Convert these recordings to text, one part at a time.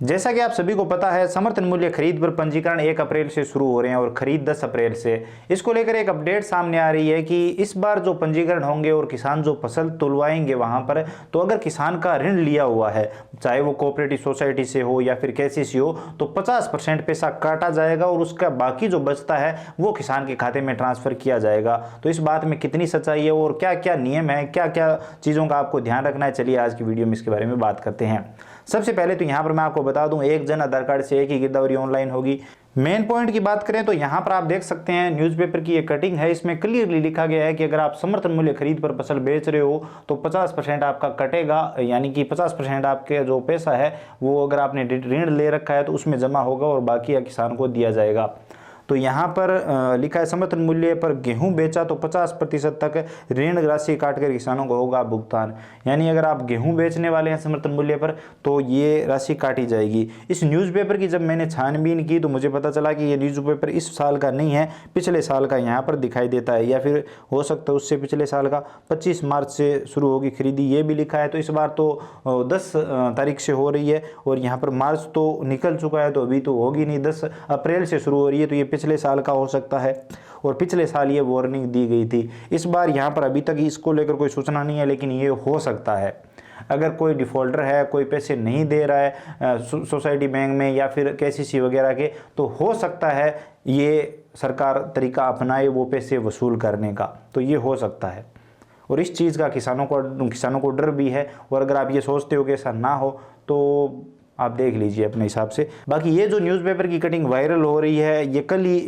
जैसा कि आप सभी को पता है, समर्थन मूल्य खरीद पर पंजीकरण 1 अप्रैल से शुरू हो रहे हैं और खरीद 10 अप्रैल से। इसको लेकर एक अपडेट सामने आ रही है कि इस बार जो पंजीकरण होंगे और किसान जो फसल तुलवाएंगे वहां पर, तो अगर किसान का ऋण लिया हुआ है, चाहे वो कोऑपरेटिव सोसाइटी से हो या फिर केसीसी हो, तो 50% पैसा काटा जाएगा और उसका बाकी जो बचता है वो किसान के खाते में ट्रांसफर किया जाएगा। तो इस बात में कितनी सच्चाई है और क्या क्या नियम है, क्या क्या चीज़ों का आपको ध्यान रखना है, चलिए आज की वीडियो में इसके बारे में बात करते हैं। सबसे पहले तो यहाँ पर मैं आपको बता दूं, एक जन आधार कार्ड से एक ही गिरदावरी ऑनलाइन होगी। मेन पॉइंट की बात करें तो यहाँ पर आप देख सकते हैं न्यूज़पेपर की ये कटिंग है, इसमें क्लियरली लिखा गया है कि अगर आप समर्थन मूल्य खरीद पर फसल बेच रहे हो तो 50% आपका कटेगा, यानी कि 50% आपके जो पैसा है वो अगर आपने ऋण ले रखा है तो उसमें जमा होगा और बाकी किसान को दिया जाएगा। तो यहाँ पर लिखा है समर्थन मूल्य पर गेहूं बेचा तो 50% तक ऋण राशि काटकर किसानों को होगा भुगतान। यानी अगर आप गेहूं बेचने वाले हैं समर्थन मूल्य पर तो ये राशि काटी जाएगी। इस न्यूज़पेपर की जब मैंने छानबीन की तो मुझे पता चला कि ये न्यूज़पेपर इस साल का नहीं है, पिछले साल का यहाँ पर दिखाई देता है, या फिर हो सकता है उससे पिछले साल का। 25 मार्च से शुरू होगी खरीदी, ये भी लिखा है। तो इस बार तो 10 तारीख से हो रही है और यहाँ पर मार्च तो निकल चुका है, तो अभी तो होगी नहीं, 10 अप्रैल से शुरू हो रही है, तो ये पिछले साल का हो सकता है। और पिछले साल ये वार्निंग दी गई थी। इस बार यहाँ पर अभी तक इसको लेकर कोई सूचना नहीं है, लेकिन ये हो सकता है। अगर कोई डिफॉल्टर है, कोई पैसे नहीं दे रहा है सोसाइटी बैंक में या फिर केसीसी वगैरह के, तो हो सकता है ये सरकार तरीका अपनाए वो पैसे वसूल करने का, तो ये हो सकता है। और इस चीज़ का किसानों को डर भी है। और अगर आप ये सोचते हो कि ऐसा ना हो तो आप देख लीजिए अपने हिसाब से। बाकी ये जो न्यूज़पेपर की कटिंग वायरल हो रही है, ये कल ही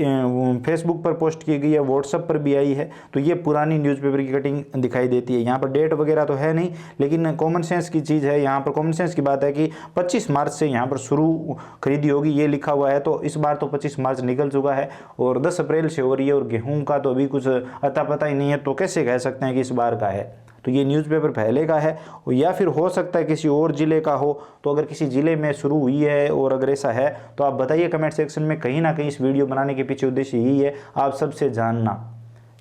फेसबुक पर पोस्ट की गई है, व्हाट्सएप पर भी आई है, तो ये पुरानी न्यूज़पेपर की कटिंग दिखाई देती है। यहाँ पर डेट वगैरह तो है नहीं, लेकिन कॉमन सेंस की चीज़ है। यहाँ पर कॉमन सेंस की बात है कि 25 मार्च से यहाँ पर शुरू खरीदी होगी, ये लिखा हुआ है। तो इस बार तो 25 मार्च निकल चुका है और 10 अप्रैल से हो रही है और गेहूँ का तो अभी कुछ अता पता ही नहीं है, तो कैसे कह सकते हैं कि इस बार का है। तो ये न्यूज़पेपर पहले का है या फिर हो सकता है किसी और ज़िले का हो। तो अगर किसी ज़िले में शुरू हुई है और अगर ऐसा है तो आप बताइए कमेंट सेक्शन में। कहीं ना कहीं इस वीडियो बनाने के पीछे उद्देश्य यही है, आप सबसे जानना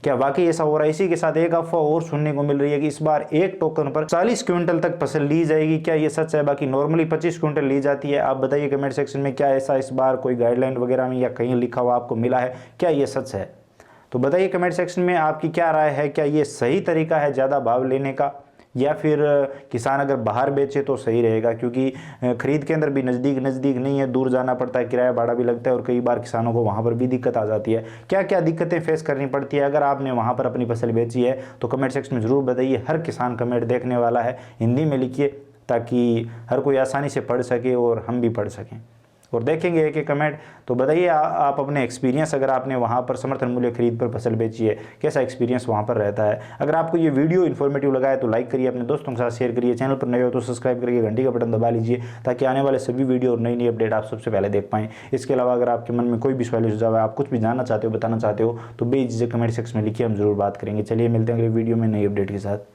क्या वाकई ऐसा हो रहा है। इसी के साथ एक अफवाह और सुनने को मिल रही है कि इस बार एक टोकन पर 40 क्विंटल तक फसल ली जाएगी। क्या ये सच है? बाकी नॉर्मली 25 क्विंटल ली जाती है। आप बताइए कमेंट सेक्शन में, क्या ऐसा इस बार कोई गाइडलाइन वगैरह में या कहीं लिखा हुआ आपको मिला है? क्या ये सच है? तो बताइए कमेंट सेक्शन में आपकी क्या राय है। क्या ये सही तरीका है ज़्यादा भाव लेने का, या फिर किसान अगर बाहर बेचे तो सही रहेगा? क्योंकि खरीद केंद्र भी नज़दीक नहीं है, दूर जाना पड़ता है, किराया भाड़ा भी लगता है और कई बार किसानों को वहाँ पर भी दिक्कत आ जाती है। क्या क्या दिक्कतें फेस करनी पड़ती है अगर आपने वहाँ पर अपनी फसल बेची है? तो कमेंट सेक्शन में ज़रूर बताइए। हर किसान कमेंट देखने वाला है, हिंदी में लिखिए ताकि हर कोई आसानी से पढ़ सके और हम भी पढ़ सकें और देखेंगे एक एक कमेंट। तो बताइए आप अपने एक्सपीरियंस, अगर आपने वहाँ पर समर्थन मूल्य खरीद पर फसल बेची है, कैसा एक्सपीरियंस वहाँ पर रहता है। अगर आपको ये वीडियो इन्फॉर्मेटिव लगा है तो लाइक करिए, अपने दोस्तों के साथ शेयर करिए, चैनल पर नए हो तो सब्सक्राइब करिए, घंटी का बटन दबा लीजिए ताकि आने वाले सभी वीडियो और नई अपडेट आप सबसे पहले देख पाएँ। इसके अलावा अगर आपके मन में कोई भी सवाल सुझाव है, आप कुछ भी जानना चाहते हो, बताना चाहते हो, तो बेझिझक कमेंट सेक्शन में लिखिए, हम जरूर बात करेंगे। चलिए मिलते हैं अगले वीडियो में नई अपडेट के साथ।